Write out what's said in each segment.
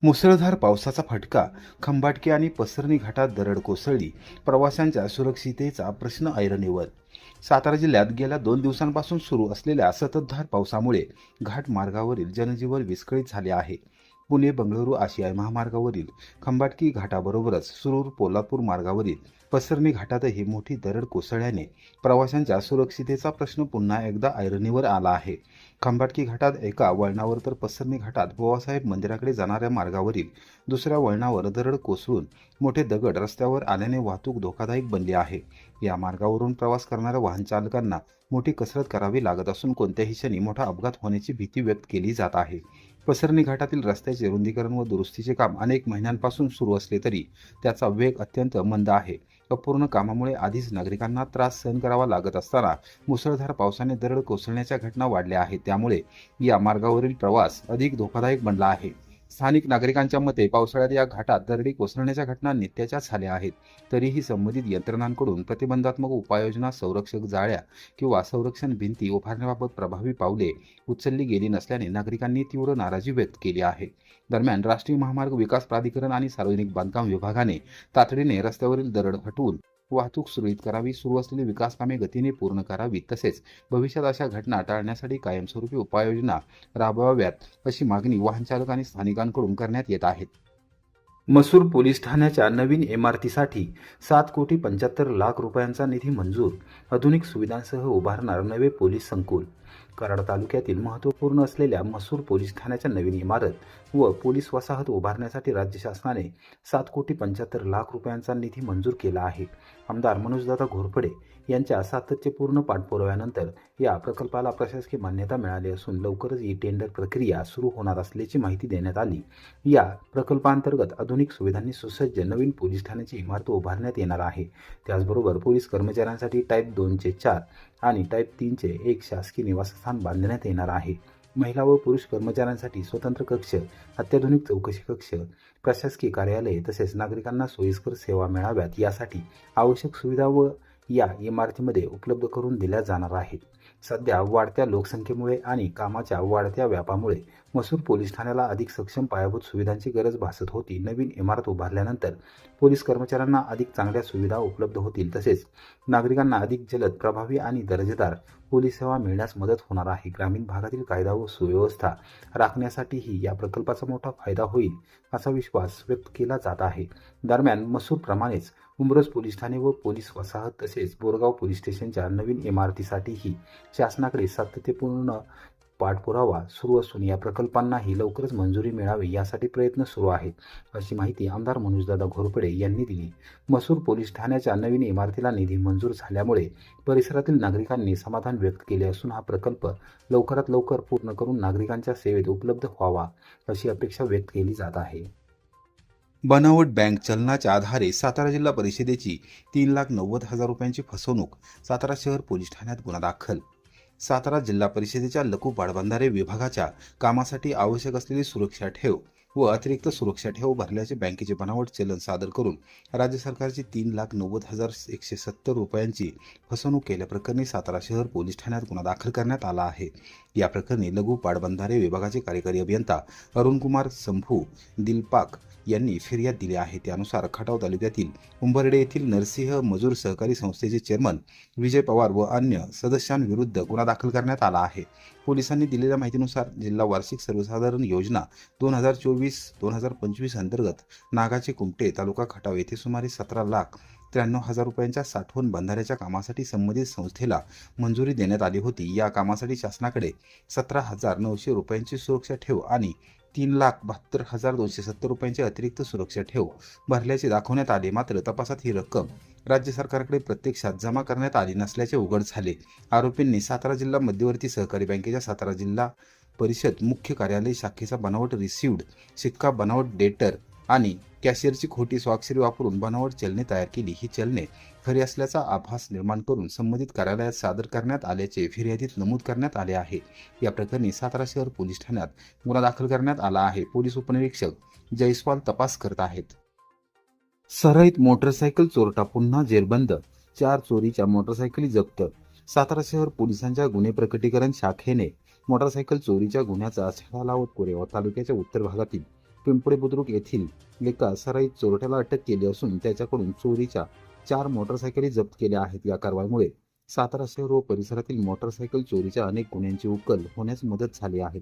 मुसळधार पावसाचा फटका, खंबाटकी आणि पसरणी घाटात दरड कोसळली. प्रवाशांच्या सुरक्षिततेचा प्रश्न ऐरणीवर. सातारा जिल्ह्यात गेल्या 2 दिवसांपासून सुरू असलेल्या संततधार पावसामुळे घाट मार्गावरील जनजीवन विस्कळीत झाले आहे. पुणे बंगळुरू आशियाई महामार्गावरील खंबाटकी घाटाबरोबरच सुरूर पोलादपूर मार्गावरील पसरणी घाटातही मोठी दरड कोसळल्याने प्रवाशांच्या सुरक्षिततेचा प्रश्न पुन्हा एकदा ऐरणीवर आला आहे. खंबाटकी घाटात एका वळणावर तर पसरणी घाटात बुवासाहेब मंदिराकडे जाणाऱ्या मार्गावरील दुसऱ्या वळणावर दरड कोसळून मोठे दगड रस्त्यावर आल्याने वाहतूक धोकादायक बनली आहे. या मार्गावरून प्रवास करणाऱ्या वाहन चालकांना मोठी कसरत करावी लागत असून कोणत्याही क्षणी मोठा अपघात होण्याची भीती व्यक्त केली जात आहे. पसरणी घाटातील रस्त्याचे रुंदीकरण व दुरुस्तीचे काम अनेक महिन्यांपासून सुरू असले तरी त्याचा वेग अत्यंत मंद आहे. अपूर्ण कामामुळे आधीच नागरिकांना त्रास सहन करावा लागत असताना मुसळधार पावसाने दरड कोसळण्याच्या घटना वाढल्या आहेत. त्यामुळे या मार्गावरील प्रवास अधिक धोकादायक बनला आहे. स्थानिक नागरिकांच्या मते पावसाळ्यात या घाटात दरडी कोसळण्याच्या घटना नित्याच्या झाल्या आहेत. तरीही संबंधित यंत्रणांकडून प्रतिबंधात्मक उपाययोजना, संरक्षक जाळ्या किंवा संरक्षण भिंती उभारण्याबाबत प्रभावी पावले उचलली गेली नसल्याने नागरिकांनी तीव्र नाराजी व्यक्त केली आहे. दरम्यान राष्ट्रीय महामार्ग विकास प्राधिकरण आणि सार्वजनिक बांधकाम विभागाने तातडीने रस्त्यावरील दरड हटवून वाहतूक सुरळीत करावी, सुरू असलेली विकास कामे गतीने पूर्ण करावी, तसेच भविष्यात अशा घटना टाळण्यासाठी कायमस्वरूपी उपाययोजना राबवाव्यात अशी मागणी वाहनचालक आणि स्थानिकांकडून करण्यात येत आहे. मसूर पोलीस ठाण्याच्या नवीन इमारतीसाठी 7,75,00,000 रुपयांचा निधी मंजूर. आधुनिक सुविधांसह उभारणार नवे पोलीस संकुल. कराड तालुक्यातील महत्त्वपूर्ण असलेल्या मसूर पोलीस ठाण्याच्या नवीन इमारत व पोलीस वसाहत उभारण्यासाठी राज्य शासनाने 7,75,00,000 रुपयांचा निधी मंजूर केला आहे. आमदार मनोजदादा घोरपडे यांच्या सातत्यपूर्ण पाठपुराव्यानंतर या प्रकल्पाला प्रशासकीय मान्यता मिळाली असून लवकरच ही टेंडर प्रक्रिया सुरू होणार असल्याची माहिती देण्यात आली. या प्रकल्पांतर्गत आधुनिक सुविधांनी सुसज्ज नवीन पोलीस ठाण्याची इमारत उभारण्यात येणार आहे. त्याचबरोबर पोलीस कर्मचाऱ्यांसाठी टाईप 2चे 4 आणि टाईप 3चे 1 शासकीय निवासस्थान बांधण्यात येणार आहे. महिला व पुरुष कर्मचाऱ्यांसाठी स्वतंत्र कक्ष, अत्याधुनिक चौकशी कक्ष, प्रशासकीय कार्यालये तसेच नागरिकांना सोयीस्कर सेवा मिळाव्यात यासाठी आवश्यक सुविधा व या इमारतीमध्ये उपलब्ध करून दिल्या जाणार आहेत. सध्या वाढत्या लोकसंख्येमुळे आणि कामाच्या वाढत्या व्यापामुळे मसूर पोलीस ठाण्याला अधिक सक्षम पायाभूत सुविधांची गरज भासत होती. नवीन इमारत उभारल्यानंतर पोलीस कर्मचाऱ्यांना अधिक चांगल्या सुविधा उपलब्ध होतील, तसेच नागरिकांना अधिक जलद, प्रभावी आणि दर्जेदार पोलीस सेवा मिळण्यास मदत होणार आहे. ग्रामीण भागातील कायदा व सुव्यवस्था राखण्यासाठीही या प्रकल्पाचा मोठा फायदा होईल असा विश्वास व्यक्त केला जात आहे. दरम्यान मसूरप्रमाणेच उंब्रज पोलीस ठाणे व पोलीस वसाहत तसेच बोरगाव पोलीस स्टेशनच्या नवीन इमारतीसाठीही शासनाकडे सातत्यपूर्ण पाठपुरावा सुरू असून या प्रकल्पांनाही लवकरच मंजुरी मिळावी यासाठी प्रयत्न सुरू आहेत, अशी माहिती आमदार मनोजदादा घोरपडे यांनी दिली. मसूर पोलीस ठाण्याच्या नवीन इमारतीला निधी मंजूर झाल्यामुळे परिसरातील नागरिकांनी समाधान व्यक्त केले असून हा प्रकल्प लवकरात लवकर पूर्ण करून नागरिकांच्या सेवेत उपलब्ध व्हावा अशी अपेक्षा व्यक्त केली जात आहे. बनावट बँक चलनाच्या आधारे सातारा जिल्हा परिषदेची 3,90,000 रुपयांची फसवणूक. सातारा शहर पोलीस ठाण्यात गुन्हा दाखल. सातारा जिल्हा परिषदेच्या लघु पाटबंधारे विभागाच्या कामासाठी आवश्यक असलेली सुरक्षा ठेव व अतिरिक्त सुरक्षा ठेव भरल्याचे बँकेचे बनावट चलन सादर करून राज्य सरकारची 3,90,170 रुपयांची फसवणूक केल्याप्रकरणी सातारा शहर पोलीस ठाण्यात गुन्हा दाखल करण्यात आला आहे. या प्रकरणी लघु पाटबंधारे विभागाचे कार्यकारी अभियंता अरुणकुमार संभू दिलपाक यांनी फिर्याद दिली आहे. त्यानुसार खटाव तालुक्यातील उंबर्डे येथील नरसिंह मजूर सहकारी संस्थेचे चेअरमन विजय पवार व अन्य सदस्यांविरुद्ध गुन्हा दाखल करण्यात आला आहे. पोलिसांनी दिलेल्या माहितीनुसार जिल्हा वार्षिक सर्वसाधारण योजना 2024-2025 अंतर्गत नागाचे कुमटे तालुका खटाव येथे सुमारे 17,93,000 रुपयांच्या साठवण बंधाऱ्याच्या कामासाठी संबंधित संस्थेला मंजुरी देण्यात आली होती. या कामासाठी शासनाकडे 17,900 रुपयांची सुरक्षा ठेव आणि 3,72,270 रुपयांची अतिरिक्त सुरक्षा ठेव भरल्याचे दाखवण्यात आले. मात्र तपासात ही रक्कम राज्य सरकारकडे प्रत्यक्षात जमा करण्यात आली नसल्याचे उघड झाले. आरोपींनी सातारा जिल्हा मध्यवर्ती सहकारी बँकेच्या सातारा जिल्हा परिषद मुख्य कार्यालय शाखेचा बनावट रिसिव्ड शिक्का, बनावट डेटर आणि कॅशियरची खोटी स्वाक्षरी वापरून बनावट चलने तयार केली. ही चलने खरी असल्याचा आभास निर्माण करून संबंधित कार्यालयात सादर करण्यात आल्याचे फिर्यादीत नमूद करण्यात आले आहे. या प्रकरणी सातारा शहर पोलीस ठाण्यात गुन्हा दाखल करण्यात आला आहे. पोलीस उपनिरीक्षक जयस्वाल तपास करत आहेत. सराईत मोटरसायकल चोरटा पुन्हा जेरबंद. 4 चोरीच्या मोटरसायकली जप्त. सातारा शहर पोलिसांच्या गुन्हे प्रकटीकरण शाखेने मोटरसायकल चोरीच्या गुन्ह्याचा छडा लावत कोरेगाव तालुक्याच्या उत्तर भागातील पिंपळे बुद्रुक येथील एका सराईत चोरट्याला अटक केली असून त्याच्याकडून चोरीच्या 4 मोटरसायकली जप्त केल्या आहेत. या कारवाईमुळे सातारा शहर व परिसरातील मोटरसायकल चोरीच्या अनेक गुन्ह्यांची उकल होण्यास मदत झाली आहे.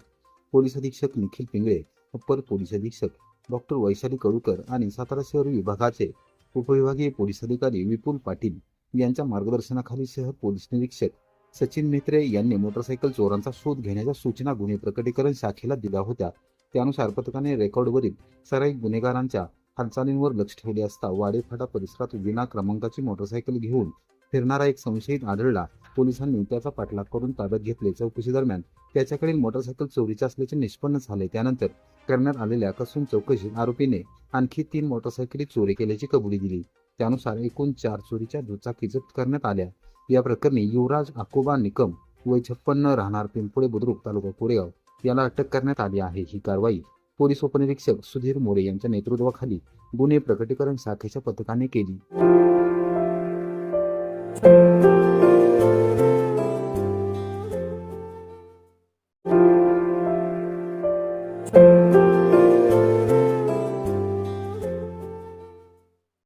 पोलीस अधीक्षक निखिल पिंगळे, अप्पर पोलीस अधीक्षक डॉक्टर वैशाली कडूकर आणि सातारा शहर विभागाचे उपविभागीय पोलीस अधिकारी विपुल पाटील यांच्या मार्गदर्शनाखाली शहर पोलीस निरीक्षक सचिन मेत्रे यांनी मोटरसायकल चोरांचा शोध घेण्याच्या सूचना गुन्हे प्रकटीकरण शाखेला दिल्या होत्या. त्यानुसार पथकाने रेकॉर्डवरील सराईत गुन्हेगारांच्या हालचालींवर लक्ष ठेवले असता वाडेफाटा परिसरात विना क्रमांकाची मोटरसायकल घेऊन फिरणारा एक संशयित आढळला. पोलिसांनी त्याचा पाठलाग करून ताब्यात घेतले. चौकशी दरम्यान त्याच्याकडील मोटरसायकल चोरीची असल्याचे निष्पन्न झाले. त्यानंतर करण्यात आलेल्या कसून चौकशीत आरोपीने आणखी 3 मोटरसायकली चोरी केल्याची कबुली दिली. त्यानुसार एकूण 4 चोरीच्या दुचाकी जप्त करण्यात आल्या. या प्रकरणी युवराज आकोबा निकम वय 56 राहणार पिंपळे बुद्रुक तालुका कोरेगाव याला अटक करण्यात आली आहे. ही कारवाई पोलीस उपनिरीक्षक सुधीर मोरे यांच्या नेतृत्वाखाली गुन्हे प्रकटीकरण शाखेच्या पथकाने केली.